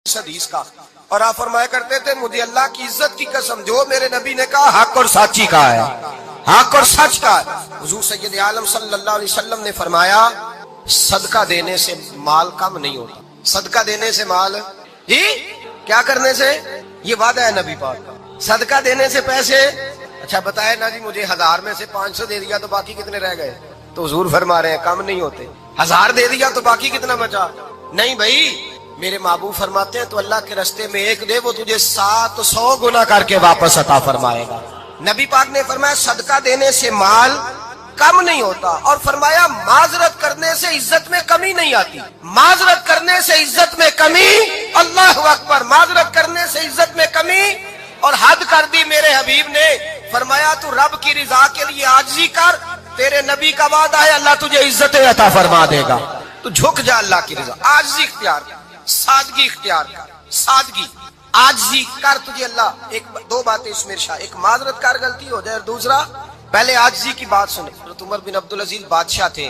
حدیث کا، اور آپ فرمایا کرتے تھے مجھے اللہ کی عزت کی قسم جو میرے نبی نے کہا حق اور سچی کا ہے، حق اور سچ کا ہے۔ حضور سید عالم صلی اللہ علیہ وسلم نے فرمایا صدقہ دینے سے مال کم نہیں ہوتا، صدقہ دینے سے مال جی کیا کرنے سے، یہ وعدہ ہے نبی پاک کا، صدقہ دینے سے پیسے، اچھا بتائے نا جی مجھے 1000 میں سے 500 دے دیا تو باقی کتنے رہ گئے، تو حضور فرما رہے ہیں کم نہیں ہوتے، 1000 دے دیا تو باقی کتنا بچا، نہیں بھائی میرے محبوب فرماتے ہیں تو اللہ کے راستے میں ایک دے وہ تجھے 700 گنا کر کے واپس عطا فرمائے گا۔ نبی پاک نے فرمایا صدقہ دینے سے مال کم نہیں ہوتا، اور فرمایا معذرت کرنے سے عزت میں کمی نہیں آتی، معذرت کرنے سے عزت میں کمی، اللہ اکبر، معذرت کرنے سے عزت میں کمی، اور حد کر دی میرے حبیب نے، فرمایا تو رب کی رضا کے لیے عاجزی کر، تیرے نبی کا وعدہ ہے اللہ تجھے عزت عطا فرما دے گا، تو جھک جا اللہ کی رضا، عاجزی اختیار کر، سادگی اختیار کر، سادگی عاجزی کر، تجھے اللہ ایک دو باتیں اس میں ارشاد، ایک معذرت کر غلطی ہو جائے، اور دوسرا پہلے عاجزی کی بات سنے۔ حضرت عمر بن عبدالعزیز بادشاہ تھے،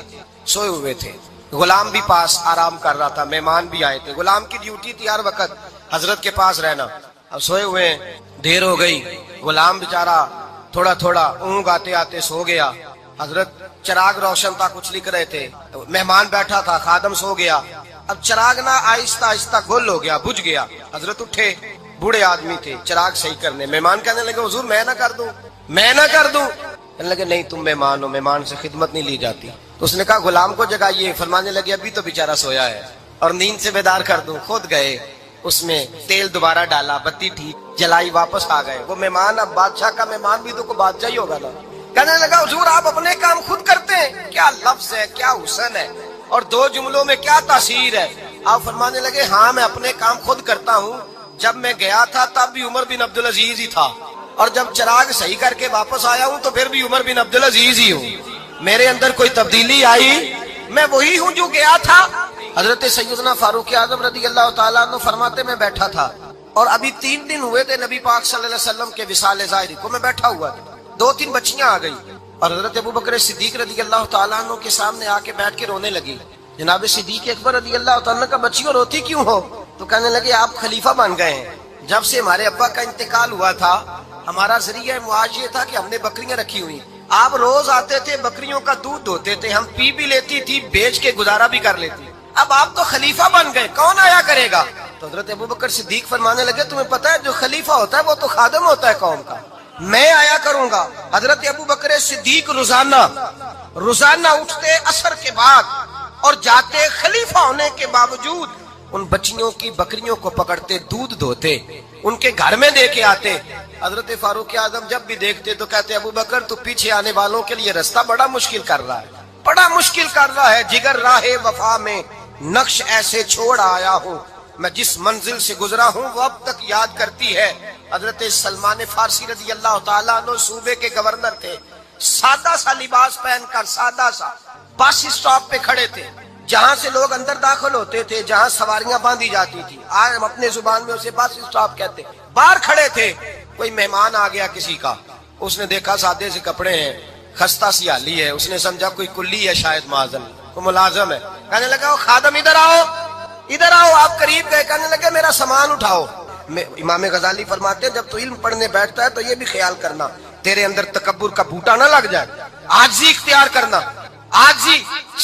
سوئے ہوئے تھے، غلام بھی پاس آرام کر رہا تھا، مہمان بھی آئے تھے، غلام کی ڈیوٹی تھی ہر وقت حضرت کے پاس رہنا، اب سوئے ہوئے ہیں، دیر ہو گئی، غلام بیچارہ تھوڑا تھوڑا اونگ آتے آتے سو گیا، حضرت چراغ روشن تھا کچھ لکھ رہے تھے، مہمان بیٹھا تھا، خادم سو گیا، اب چراغ نہ آہستہ آہستہ گل ہو گیا، بجھ گیا، حضرت اٹھے، بوڑھے آدمی تھے، چراغ صحیح کرنے، مہمان کہنے لگے حضور میں نہ کر دوں، میں نہ کر دوں، کہنے لگے نہیں تم مہمان ہو، مہمان سے خدمت نہیں لی جاتی، تو اس نے کہا غلام کو جگائیے، فرمانے لگے ابھی تو بیچارہ سویا ہے اور نیند سے بیدار کر دوں، خود گئے، اس میں تیل دوبارہ ڈالا، بتی ٹھیک جلائی، واپس آ گئے، وہ مہمان اب بادشاہ کا مہمان بھی تو کوئی بادشاہ ہی ہوگا نا، کہنے لگا حضور آپ اپنے کام خود کرتے ہیں، کیا لفظ ہے، کیا حسن ہے، اور دو جملوں میں کیا تاثیر ہے، آپ فرمانے لگے ہاں میں اپنے کام خود کرتا ہوں، جب میں گیا تھا تب بھی عمر بن عبدالعزیز ہی تھا، اور جب چراغ صحیح کر کے واپس آیا ہوں تو پھر بھی عمر بن عبدالعزیز ہی ہوں، میرے اندر کوئی تبدیلی آئی، میں وہی ہوں جو گیا تھا۔ حضرت سیدنا فاروق اعظم رضی اللہ تعالیٰ عنہ فرماتے میں بیٹھا تھا، اور ابھی 3 دن ہوئے تھے نبی پاک صلی اللہ علیہ وسلم کے وصال ظاہری کو، میں بیٹھا ہوا تھا، 2-3 بچیاں آ گئی، اور حضرت ابوبکر صدیق رضی اللہ تعالیٰ عنہ کے سامنے آ کے بیٹھ کے رونے لگی، جناب صدیق اکبر رضی اللہ تعالیٰ عنہ کا بچیوں روتی کیوں ہو، تو کہنے لگے آپ خلیفہ بن گئے ہیں، جب سے ہمارے ابا کا انتقال ہوا تھا ہمارا ذریعہ معاش یہ تھا کہ ہم نے بکریاں رکھی ہوئی، آپ روز آتے تھے بکریوں کا دودھ دھوتے تھے، ہم پی بھی لیتی تھی، بیچ کے گزارا بھی کر لیتی، اب آپ تو خلیفہ بن گئے، کون آیا کرے گا، تو حضرت ابوبکر صدیق فرمانے لگے تمہیں پتہ ہے جو خلیفہ ہوتا ہے وہ تو خادم ہوتا ہے قوم کا، میں آیا کروں گا۔ حضرت ابوبکر صدیق روزانہ اٹھتے عصر کے بعد اور جاتے، خلیفہ ہونے کے باوجود ان بچیوں کی بکریوں کو پکڑتے، دودھ دھوتے، ان کے گھر میں دے کے آتے، حضرت فاروق اعظم جب بھی دیکھتے تو کہتے ابوبکر تو پیچھے آنے والوں کے لیے راستہ بڑا مشکل کر رہا ہے، بڑا مشکل کر رہا ہے، جگر راہ وفا میں نقش ایسے چھوڑ آیا ہوں، میں جس منزل سے گزرا ہوں وہ اب تک یاد کرتی ہے۔ حضرت سلمان فارسی رضی اللہ تعالیٰ عنہ صوبے کے گورنر تھے، سادہ سا لباس پہن کر سادہ سا بس اسٹاپ پہ کھڑے تھے، جہاں سے لوگ اندر داخل ہوتے تھے، جہاں سواریاں باندھی جاتی تھی، آج ہم اپنے زبان میں اسے بس اسٹاپ کہتے، باہر کھڑے تھے، کوئی مہمان آ گیا کسی کا، اس نے دیکھا سادے سے کپڑے ہیں، خستہ سی حالی ہے، اس نے سمجھا کوئی کلی ہے شاید معاذ اللہ، کوئی ملازم ہے، کہنے لگا وہ خادم ادھر آؤ، ادھر آؤ، آپ قریب گئے، کہنے لگے میرا سامان اٹھاؤ۔ امام غزالی فرماتے ہیں جب تو علم پڑھنے بیٹھتا ہے تو یہ بھی خیال کرنا تیرے اندر تکبر کا بوٹا نہ لگ جائے، عاجزی اختیار کرنا، عاجزی،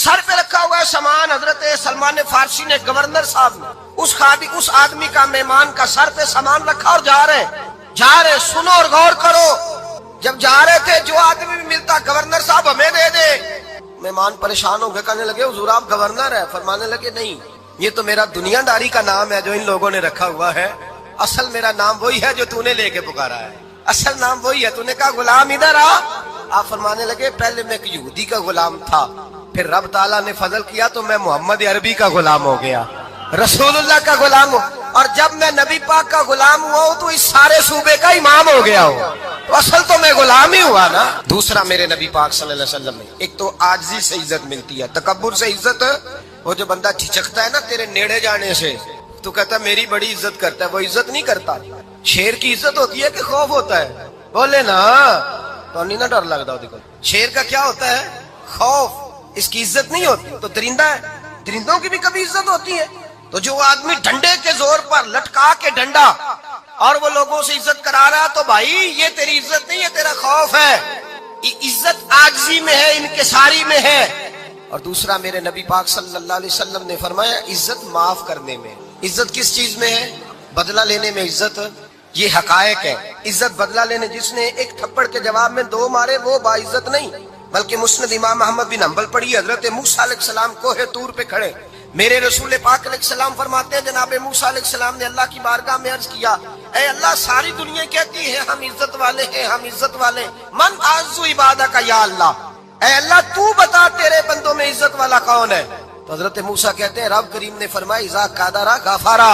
سر پہ رکھا ہوا ہے سامان، حضرت سلمان فارسی نے گورنر صاحب نے اس آدمی کا مہمان کا سر پہ سامان رکھا اور جا رہے، سنو اور غور کرو، جب جا رہے تھے جو آدمی بھی ملتا گورنر صاحب ہمیں دے دے، مہمان پریشان ہو گئے، کہنے لگے حضور آپ گورنر ہے، فرمانے لگے نہیں یہ تو میرا دنیا داری کا نام ہے جو ان لوگوں نے رکھا ہوا ہے، اصل میرا نام وہی ہے جو تو نے لے کے پکارا ہے، اصل نام وہی ہے، تو نے کہا غلام ادھر آ، آپ فرمانے لگے پہلے میں ایک یہودی کا غلام تھا، پھر رب تعالیٰ نے فضل کیا تو میں محمد عربی کا غلام ہو گیا، رسول اللہ کا غلام ہو، اور جب میں نبی پاک کا غلام ہوا ہوں تو اس سارے صوبے کا امام ہو گیا ہوں، تو اصل تو میں غلام ہی ہوا نا۔ دوسرا میرے نبی پاک صلی اللہ علیہ وسلم نے ایک تو عاجزی سے عزت ملتی ہے، تکبر سے عزت، وہ جو بندہ جھجکتا ہے نا تیرے نیڑے جانے سے، تو کہتا ہے میری بڑی عزت کرتا ہے، وہ عزت نہیں کرتا، شیر کی عزت ہوتی ہے کہ خوف ہوتا ہے، بولے نا تو نہیں نہ ڈر لگتا، دیکھو شیر کا کیا ہوتا ہے، خوف، اس کی عزت نہیں ہوتی، تو درندہ ہے، درندوں کی بھی کبھی عزت ہوتی ہے، تو جو آدمی ڈنڈے کے زور پر لٹکا کے ڈنڈا اور وہ لوگوں سے عزت کرا رہا تو بھائی یہ تیری عزت نہیں ہے، تیرا خوف ہے. عزت عاجزی میں ہے، انکساری میں ہے. اور دوسرا میرے نبی پاک صلی اللہ علیہ وسلم نے فرمایا عزت معاف کرنے میں. عزت کس چیز میں ہے؟ بدلہ لینے میں عزت. یہ حقائق ہے. عزت بدلہ لینے، جس نے ایک تھپڑ کے جواب میں 2 مارے وہ باعزت نہیں، بلکہ مسند امام محمد بن حنبل پڑھی، حضرت موسیٰ علیہ السلام کوہ طور پہ کھڑے، میرے رسول پاک علیہ السلام فرماتے ہیں جناب موسیٰ علیہ السلام نے اللہ کی بارگاہ میں عرض کیا، اے اللہ ساری دنیا کہتی ہے ہم عزت والے ہیں، ہم عزت والے، من اعز عبادک یا اللہ، اے اللہ تو بتا تیرے بندوں میں عزت والا کون ہے؟ تو حضرت موسیٰ کہتے ہیں رب کریم نے فرمایا اذا قادر غفارا،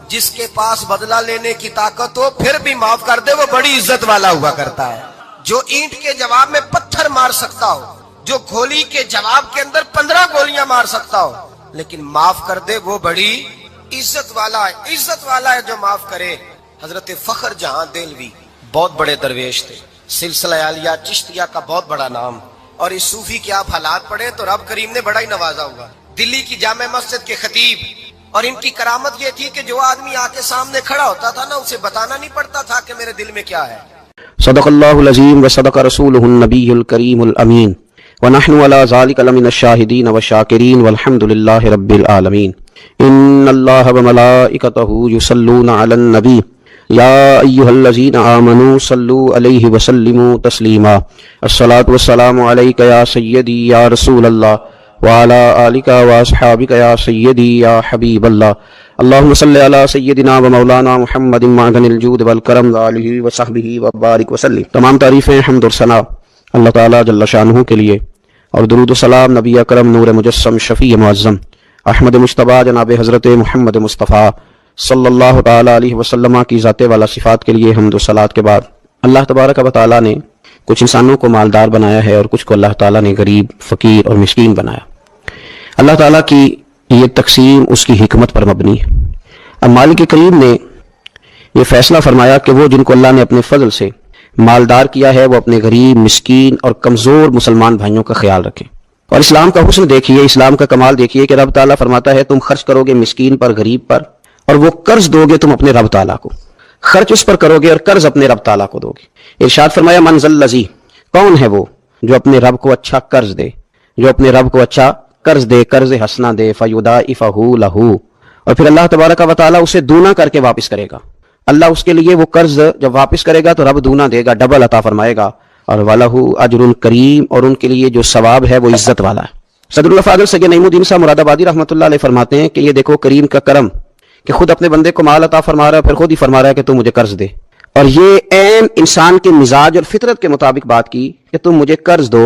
جس کے پاس بدلہ لینے کی طاقت ہو پھر بھی معاف کر دے وہ بڑی عزت والا ہوا کرتا ہے. جو اینٹ کے جواب میں پتھر مار سکتا ہو، جو گولی کے جواب کے اندر 15 گولیاں مار سکتا ہو لیکن معاف کر دے وہ بڑی عزت والا ہے. عزت والا ہے جو معاف کرے. حضرت فخر جہاں دہلوی بہت بڑے درویش تھے، سلسلہ عالیہ چشتیہ کا بہت بڑا نام، اور اس صوفی کے آپ حالات پڑھیں تو رب کریم نے بڑا ہی نوازا ہوا. دلی کی جامع مسجد کے خطیب، اور ان کی کرامت یہ تھی کہ جو آدمی آ کے سامنے کھڑا ہوتا تھا نا اسے بتانا نہیں پڑتا تھا کہ میرے دل میں کیا ہے. صدق اللہ العظیم وصدق رسولہ النبی الکریم الامین ونحن علی ذلک لمن الشاہدین والشاکرین والحمد للہ رب العالمین. ان اللہ وملائکتہ یصلون علی النبی یا ایہا الذین آمنوا صلوا علیہ وسلموا تسلیما. الصلاۃ والسلام علیک یا سیدی یا رسول اللہ وعلی آلک واصحابک یا سیدی یا حبیب اللہ. اللہم صلی علی سیدنا و مولانا محمد معدن الجود والکرم وآلہ وصحبہ وبارک وسلم. تمام تعریفیں حمد و ثنا اللہ تعالیٰ جل شانہ کے لیے، اور درود و سلام نبی اکرم نور مجسم شفیع معظم احمد مجتبیٰ جناب حضرت محمد مصطفیٰ صلی اللہ تعالیٰ علیہ وسلم کی ذات والا صفات کے لیے حمد و صلات کے بعد، اللہ تبارک و تعالیٰ نے کچھ انسانوں کو مالدار بنایا ہے اور کچھ کو اللہ تعالیٰ نے غریب، فقیر اور مسکین بنایا. اللہ تعالیٰ کی یہ تقسیم اس کی حکمت پر مبنی ہے. اب مالک کریم نے یہ فیصلہ فرمایا کہ وہ جن کو اللہ نے اپنے فضل سے مالدار کیا ہے وہ اپنے غریب، مسکین اور کمزور مسلمان بھائیوں کا خیال رکھیں. اور اسلام کا حسن دیکھیے، اسلام کا کمال دیکھیے کہ رب تعالیٰ فرماتا ہے تم خرچ کرو گے مسکین پر، غریب پر، اور وہ قرض دو گے تم اپنے رب تعالیٰ کو. خرچ اس پر کرو گے اور قرض اپنے رب تعالیٰ کو دو گے. ارشاد فرمایا من ذا الذی، کون ہے وہ جو اپنے رب کو اچھا قرض دے، جو اپنے رب کو اچھا قرض دے، قرض حسنہ دے، فیضاعفہ لہ، اور پھر اللہ تبارک و تعالیٰ اسے دونا کر کے واپس کرے گا. اللہ اس کے لیے وہ قرض جب واپس کرے گا تو رب دونا دے گا، ڈبل عطا فرمائے گا. اور وَلَهُ أَجْرٌ کریم، اور ان کے لیے جو ثواب ہے وہ عزت والا ہے. صدر الفاضل سید نعیم الدین صاحب مراد آبادی رحمۃ اللہ علیہ فرماتے ہیں کہ یہ دیکھو کریم کا کرم کہ خود اپنے بندے کو مال عطا فرما رہا ہے، پھر خود ہی فرما رہا ہے کہ تم مجھے قرض دے. اور یہ عین انسان کے مزاج اور فطرت کے مطابق بات کی کہ تم مجھے قرض دو.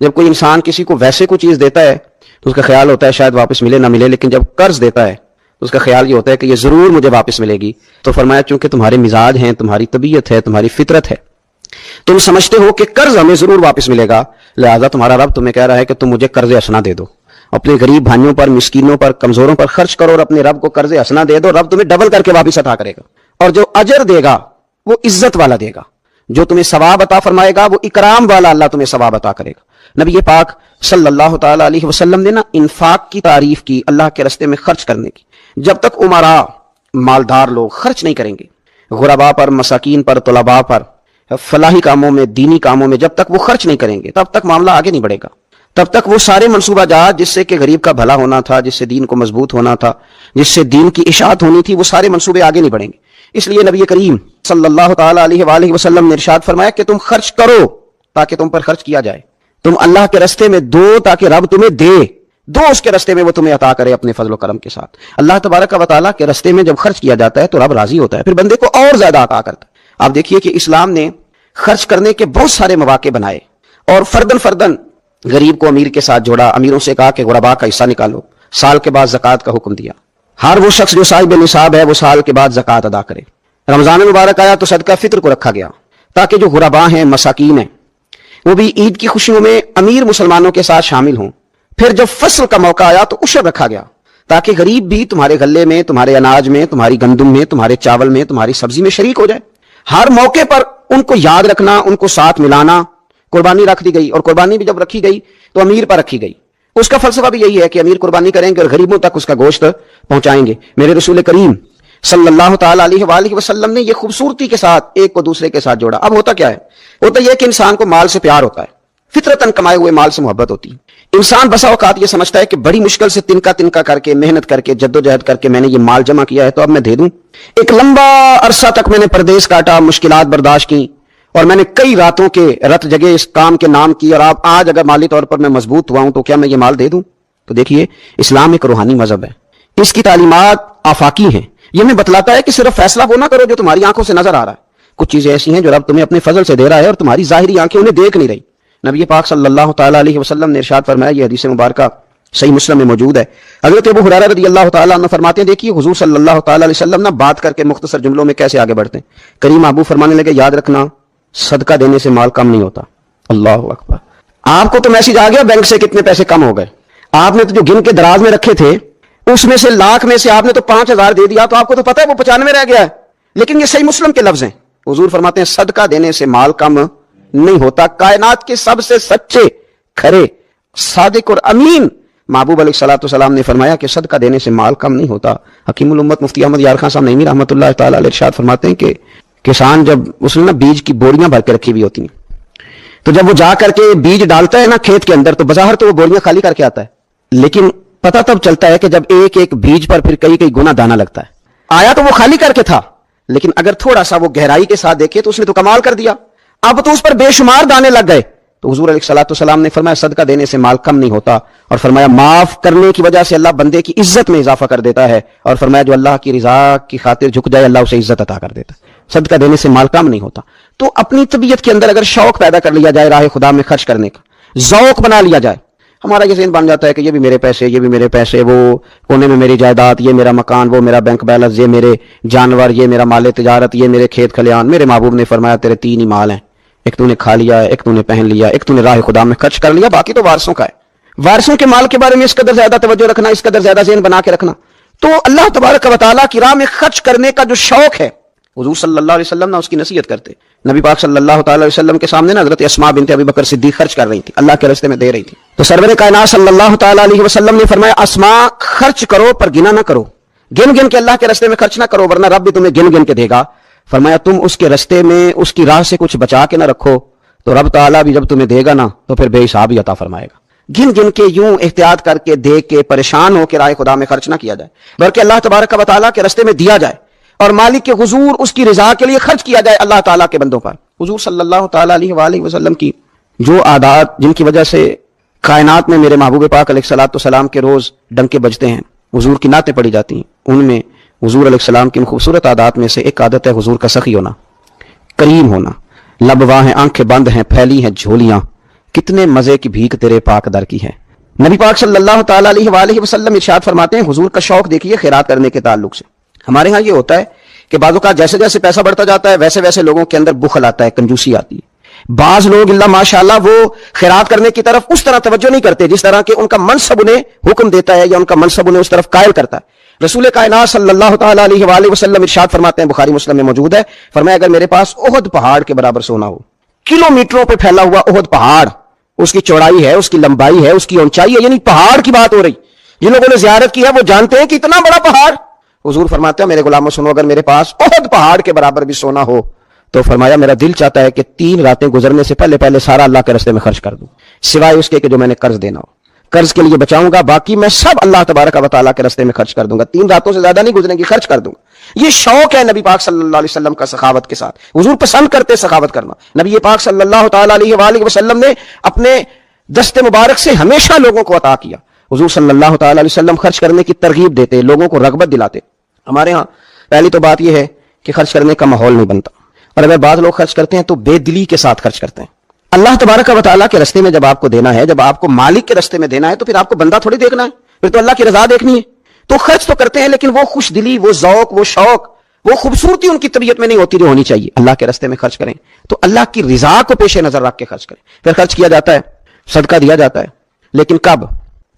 جب کوئی انسان کسی کو ویسے کوئی چیز دیتا ہے تو اس کا خیال ہوتا ہے شاید واپس ملے نہ ملے، لیکن جب قرض دیتا ہے تو اس کا خیال یہ ہوتا ہے کہ یہ ضرور مجھے واپس ملے گی. تو فرمایا چونکہ تمہارے مزاج ہیں، تمہاری طبیعت ہے، تمہاری فطرت ہے، تم سمجھتے ہو کہ قرض ہمیں ضرور واپس ملے گا، لہذا تمہارا رب تمہیں کہہ رہا ہے کہ تم مجھے قرض حسنہ دے دو. اپنے غریب بھائیوں پر، مسکینوں پر، کمزوروں پر خرچ کرو اور اپنے رب کو قرض حسنہ دے دو، رب تمہیں ڈبل کر کے واپس عطا کرے گا. اور جو اجر دے گا وہ عزت والا دے گا، جو تمہیں ثواب عطا فرمائے گا وہ اکرام والا اللہ تمہیں ثواب عطا کرے گا. نبی پاک صلی اللہ تعالی علیہ وسلم نے انفاق کی تعریف کی، اللہ کے راستے میں خرچ کرنے کی. جب تک عمراء، مالدار لوگ خرچ نہیں کریں گے غرباء پر، مساکین پر، طلباء پر، فلاحی کاموں میں، دینی کاموں میں، جب تک وہ خرچ نہیں کریں گے تب تک معاملہ آگے نہیں بڑھے گا. تب تک وہ سارے منصوبہ جات جس سے کہ غریب کا بھلا ہونا تھا، جس سے دین کو مضبوط ہونا تھا، جس سے دین کی اشاعت ہونی تھی، وہ سارے منصوبے آگے نہیں بڑھیں گے. اس لیے نبی کریم صلی اللہ تعالی علیہ وآلہ وسلم نے ارشاد فرمایا کہ تم خرچ کرو تاکہ تم پر خرچ کیا جائے. تم اللہ کے راستے میں دو تاکہ رب تمہیں دے، دو اس کے راستے میں وہ تمہیں عطا کرے اپنے فضل و کرم کے ساتھ. اللہ تبارک و تعالیٰ کے راستے میں جب خرچ کیا جاتا ہے تو رب راضی ہوتا ہے، پھر بندے کو اور زیادہ عطا کرتا ہے. آپ دیکھیے کہ اسلام نے خرچ کرنے کے بہت سارے مواقع بنائے اور فردن فردن غریب کو امیر کے ساتھ جوڑا. امیروں سے کہا کہ غرباء کا حصہ نکالو. سال کے بعد زکوٰۃ کا حکم دیا. ہر وہ شخص جو صاحب نصاب ہے وہ سال کے بعد زکوٰۃ ادا کرے. رمضان مبارک آیا تو صدقہ فطر کو رکھا گیا تاکہ جو غرباء ہیں، مساکین ہیں، وہ بھی عید کی خوشیوں میں امیر مسلمانوں کے ساتھ شامل ہوں. پھر جب فصل کا موقع آیا تو عشر رکھا گیا تاکہ غریب بھی تمہارے غلے میں، تمہارے اناج میں، تمہاری گندم میں، تمہارے چاول میں، تمہاری سبزی میں شریک ہو جائے. ہر موقع پر ان کو یاد رکھنا، ان کو ساتھ ملانا. قربانی رکھ دی گئی، اور قربانی بھی جب رکھی گئی تو امیر پر رکھی گئی. اس کا فلسفہ بھی یہی ہے کہ امیر قربانی کریں گے اور غریبوں تک اس کا گوشت پہنچائیں گے. میرے رسول کریم صلی اللہ تعالی علیہ وآلہ وسلم نے یہ خوبصورتی کے ساتھ ایک کو دوسرے کے ساتھ جوڑا. اب ہوتا کیا ہے؟ ہوتا یہ کہ انسان کو مال سے پیار ہوتا ہے، فطرتاً کمائے ہوئے مال سے محبت ہوتی ہے. انسان بسا اوقات یہ سمجھتا ہے کہ بڑی مشکل سے تنکا کر کے، محنت کر کے، جدوجہد کر کے میں نے یہ مال جمع کیا ہے تو اب میں دے دوں. ایک لمبا عرصہ تک میں نے پردیس کاٹا، مشکلات برداشت کی، اور میں نے کئی راتوں کے رت جگہ اس کام کے نام کی، اور آج اگر مالی طور پر میں مضبوط ہوا ہوں تو کیا میں یہ مال دے دوں؟ تو دیکھیے، اسلام ایک روحانی مذہب ہے، اس کی تعلیمات آفاقی ہیں. یہ ہمیں بتلاتا ہے کہ صرف فیصلہ وہ نہ کرو جو تمہاری آنکھوں سے نظر آ رہا ہے. کچھ چیزیں ایسی ہیں جو رب تمہیں اپنے فضل سے دے رہا ہے اور تمہاری ظاہری آنکھیں انہیں دیکھ نہیں رہی. نبی پاک صلی اللہ تعالی علیہ وسلم نے ارشاد فرمایا، یہ حدیث مبارکہ صحیح مسلم میں موجود ہے. حضرت ابو ہریرہ رضی اللہ تعالیٰ عنہ فرماتے ہیں، دیکھیے حضور صلی اللہ تعالی علیہ وسلم نہ بات کر کے مختصر جملوں میں کیسے آگے بڑھتے ہیں. کریم ابو فرمانے لگے، یاد رکھنا صدقہ دینے سے مال کم نہیں ہوتا. اللہ اکبر. آپ کو تو میسج آ گیا بینک سے کتنے پیسے کم ہو گئے. آپ نے تو جو گن کے دراز میں رکھے تھے اس میں سے لاکھ میں سے آپ نے تو 5,000 دے دیا، تو آپ کو تو پتا ہے وہ 95 رہ گیا ہے. لیکن یہ صحیح مسلم کے لفظ ہیں. حضور فرماتے ہیں صدقہ دینے سے مال کم نہیں ہوتا. کائنات کے سب سے سچے، کھرے، صادق اور امین محبوب علیہ الصلوۃ والسلام نے فرمایا کہ صدقہ دینے سے مال کم نہیں ہوتا. حکیم الامت مفتی احمد یار خان صاحب نعیمی رحمۃ اللہ تعالی علیہ ارشاد فرماتے ہیں کہ کسان جب اس نے نا بیج کی بوریاں بھر کے رکھی ہوئی ہوتی ہیں، تو جب وہ جا کر کے بیج ڈالتا ہے نا کھیت کے اندر، تو بظاہر تو وہ بوریاں خالی کر کے آتا ہے، لیکن پتہ تب چلتا ہے کہ جب ایک ایک بیج پر پھر کئی کئی گنا دانہ لگتا ہے. آیا تو وہ خالی کر کے تھا، لیکن اگر تھوڑا سا وہ گہرائی کے ساتھ دیکھے تو اس نے تو کمال کر دیا. اب تو اس پر بے شمار دانے لگ گئے. تو حضور علیہ الصلوۃ والسلام نے فرمایا صدقہ دینے سے مال کم نہیں ہوتا، اور فرمایا معاف کرنے کی وجہ سے اللہ بندے کی عزت میں اضافہ کر دیتا ہے، اور فرمایا جو اللہ کی رضا کی خاطر جھک جائے اللہ اسے عزت عطا کر دیتا ہے. صدقہ دینے سے مال کم نہیں ہوتا. تو اپنی طبیعت کے اندر اگر شوق پیدا کر لیا جائے راہ خدا میں خرچ کرنے کا، ذوق بنا لیا جائے، ہمارا یہ ذہن بن جاتا ہے کہ یہ بھی میرے پیسے، یہ بھی میرے پیسے، وہ کونے میں میری جائیداد، یہ میرا مکان، وہ میرا بینک بیلنس، یہ میرے جانور، یہ میرا مال تجارت، یہ میرے کھیت کھلیان. میرے محبوب نے فرمایا تیرے 3 ہی مال ہیں، ایک تو نے کھا لیا ہے، ایک تو نے پہن لیا، ایک تو نے راہ خدا میں خرچ کر لیا، باقی تو وارثوں کا ہے. وارثوں کے مال کے بارے میں اس قدر زیادہ توجہ رکھنا، اس قدر زیادہ ذہن بنا کے رکھنا. تو اللہ تبارک و تعالیٰ کی راہ میں خرچ کرنے کا جو شوق ہے، حضور صلی اللہ علیہ وسلم نے اس کی نصیحت کرتے. نبی پاک صلی اللہ تعالی علیہ وسلم کے سامنے نا حضرت اسماء بنت ابی بکر صدیق خرچ کر رہی تھی، اللہ کے راستے میں دے رہی تھی. تو سرور کائنات صلی اللہ تعالی علیہ وسلم نے فرمایا اسماء خرچ کرو پر گنا نہ کرو، گن گن کے اللہ کے راستے میں خرچ نہ کرو ورنہ رب بھی تمہیں گن گن کے دے گا. فرمایا تم اس کے راستے میں اس کی راہ سے کچھ بچا کے نہ رکھو تو رب تعالیٰ بھی جب تمہیں دے گا نا تو پھر بے حساب ہی عطا فرمائے گا. گن گن کے یوں احتیاط کر کے دیکھ کے پریشان ہو کے راہ خدا میں خرچ نہ کیا جائے، بلکہ اللہ تبارک و تعالیٰ کے راستے میں دیا جائے اور مالک کے حضور اس کی رضا کے لیے خرچ کیا جائے اللہ تعالیٰ کے بندوں پر. حضور صلی اللہ تعالیٰ علیہ وآلہ وسلم کی جو عادات جن کی وجہ سے کائنات میں میرے محبوب پاک علیہ الصلوۃ والسلام کے روز ڈنکے بجتے ہیں، حضور کی نعتیں پڑھی جاتی ہیں، ان میں حضور علیہ السلام کی خوبصورت عادات میں سے ایک عادت ہے حضور کا سخی ہونا، کریم ہونا. لب واہ ہیں، آنکھیں بند ہیں، پھیلی ہیں جھولیاں، کتنے مزے کی بھیک تیرے پاک در کی ہے. نبی پاک صلی اللہ تعالیٰ علیہ وآلہ وسلم ارشاد فرماتے ہیں، حضور کا شوق دیکھیے خیرات کرنے کے تعلق سے. ہمارے ہاں یہ ہوتا ہے کہ بعض اوقات جیسے جیسے پیسہ بڑھتا جاتا ہے ویسے ویسے لوگوں کے اندر بخل آتا ہے، کنجوسی آتی ہے. بعض لوگ اللہ ماشاءاللہ وہ خیرات کرنے کی طرف اس طرح توجہ نہیں کرتے جس طرح کہ ان کا منصب انہیں حکم دیتا ہے یا ان کا منصب انہیں اس طرف قائل کرتا ہے. رسول کائنات صلی اللہ تعالیٰ علیہ وآلہ وسلم ارشاد فرماتے ہیں، بخاری مسلم میں موجود ہے، فرمایا اگر میرے پاس احد پہاڑ کے برابر سونا ہو، کلومیٹروں پہ پھیلا ہوا احد پہاڑ، اس کی چوڑائی ہے، اس کی لمبائی ہے، اس کی اونچائی ہے، یعنی پہاڑ کی بات ہو رہی، جن لوگوں نے زیارت کی ہے وہ جانتے ہیں کہ اتنا بڑا پہاڑ. حضور فرماتے ہیں میرے غلاموں سنو، اگر میرے پاس احد پہاڑ کے برابر بھی سونا ہو تو فرمایا میرا دل چاہتا ہے کہ 3 راتیں گزرنے سے پہلے پہلے سارا اللہ کے راستے میں خرچ کر دوں، سوائے اس کے کہ جو میں نے قرض دینا ہو. قرض کے لیے بچاؤں گا، باقی میں سب اللہ تبارک و تعالیٰ کے راستے میں خرچ کر دوں گا. 3 راتوں سے زیادہ نہیں گزریں گی، خرچ کر دوں گا. یہ شوق ہے نبی پاک صلی اللہ علیہ وسلم کا سخاوت کے ساتھ. حضور پسند کرتے سخاوت کرنا. نبی پاک صلی اللہ تعالیٰ علیہ وآلہ وسلم نے اپنے دست مبارک سے ہمیشہ لوگوں کو عطا کیا. حضور صلی اللہ تعالیٰ علیہ وسلم خرچ کرنے کی ترغیب دیتے، لوگوں کو رغبت دلاتے. ہمارے ہاں پہلی تو بات یہ ہے کہ خرچ کرنے کا ماحول نہیں بنتا، اور اگر بعض لوگ خرچ کرتے ہیں تو بے دلی کے ساتھ خرچ کرتے ہیں. اللہ تبارک و تعالیٰ کے راستے میں جب آپ کو دینا ہے، جب آپ کو مالک کے راستے میں دینا ہے تو پھر آپ کو بندہ تھوڑی دیکھنا ہے، پھر تو اللہ کی رضا دیکھنی ہے. تو خرچ تو کرتے ہیں لیکن وہ خوش دلی، وہ ذوق، وہ شوق، وہ خوبصورتی ان کی طبیعت میں نہیں ہوتی جو ہونی چاہیے. اللہ کے راستے میں خرچ کریں تو اللہ کی رضا کو پیش نظر رکھ کے خرچ کریں. پھر خرچ کیا جاتا ہے، صدقہ دیا جاتا ہے، لیکن کب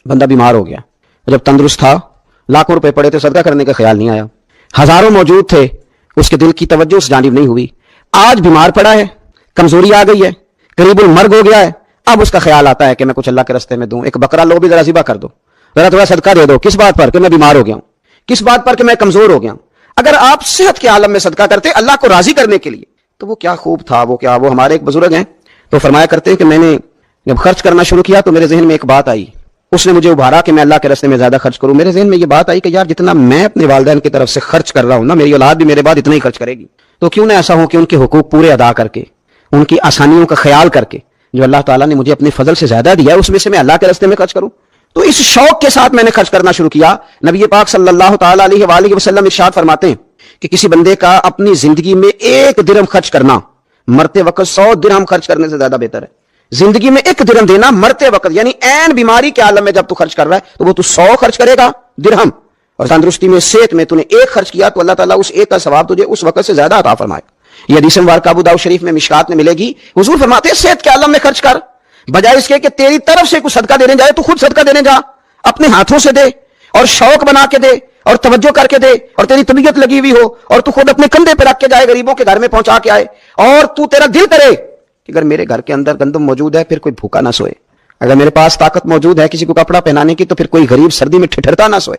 بندہ بیمار ہو گیا، جب تندرست تھا، لاکھوں روپے پڑے تھے، صدقہ کرنے کا خیال نہیں آیا. ہزاروں موجود تھے، اس کے دل کی توجہ اس جانب نہیں ہوئی. آج بیمار پڑا ہے، کمزوری آ گئی ہے، قریب المرگ ہو گیا ہے، اب اس کا خیال آتا ہے کہ میں کچھ اللہ کے راستے میں دوں، ایک بکرا لو بھی ذرا ذبح کر دو، ذرا تھوڑا صدقہ دے دو. کس بات پر؟ کہ میں بیمار ہو گیا ہوں، کس بات پر؟ کہ میں کمزور ہو گیا ہوں. اگر آپ صحت کے عالم میں صدقہ کرتے اللہ کو راضی کرنے کے لیے تو وہ کیا خوب تھا. وہ ہمارے ایک بزرگ ہیں تو فرمایا کرتے کہ میں نے جب خرچ کرنا شروع کیا تو میرے ذہن میں ایک بات آئی، اس نے مجھے ابھارا کہ میں اللہ کے راستے میں زیادہ خرچ کروں. میرے ذہن میں یہ بات آئی کہ یار جتنا میں اپنے والدین کی طرف سے خرچ کر رہا ہوں نا، میری اولاد بھی میرے بعد اتنا ہی خرچ کرے گی. تو کیوں نہ ایسا ہو کہ ان کے حقوق پورے ادا کر کے، ان کی آسانیوں کا خیال کر کے جو اللہ تعالیٰ نے مجھے اپنے فضل سے زیادہ دیا ہے اس میں سے میں اللہ کے راستے میں خرچ کروں. تو اس شوق کے ساتھ میں نے خرچ کرنا شروع کیا. نبی پاک صلی اللہ تعالیٰ علیہ وآلہ وسلم ارشاد فرماتے ہیں کہ کسی بندے کا اپنی زندگی میں 1 درہم خرچ کرنا مرتے وقت 100 درہم خرچ کرنے سے زیادہ بہتر ہے. زندگی میں 1 درہم دینا مرتے وقت، یعنی عین بیماری کے عالم میں جب تو خرچ کر رہا ہے تو وہ تو 100 خرچ کرے گا درہم، اور تندرستی میں صحت میں تو نے 1 خرچ کیا تو اللہ تعالیٰ اس 1 کا ثواب تجھے اس وقت سے زیادہ عطا فرمائے. یہ حدیث مبارکہ ابو داؤد شریف میں مشکات میں ملے گی. حضور فرماتے ہیں صحت کے عالم میں خرچ کر، بجائے اس کے کہ تیری طرف سے کچھ صدقہ دینے جائے تو خود صدقہ دینے جا، اپنے ہاتھوں سے دے اور شوق بنا کے دے اور توجہ کر کے دے، اور تیری طبیعت لگی ہوئی ہو اور تو خود اپنے کندھے پہ رکھ کے جائے، غریبوں کے گھر میں پہنچا کے آئے، اور تو تیرا دل کرے کہ اگر میرے گھر کے اندر گندم موجود ہے پھر کوئی بھوکا نہ سوئے، اگر میرے پاس طاقت موجود ہے کسی کو کپڑا پہنانے کی تو پھر کوئی غریب سردی میں ٹھٹھرتا نہ سوئے.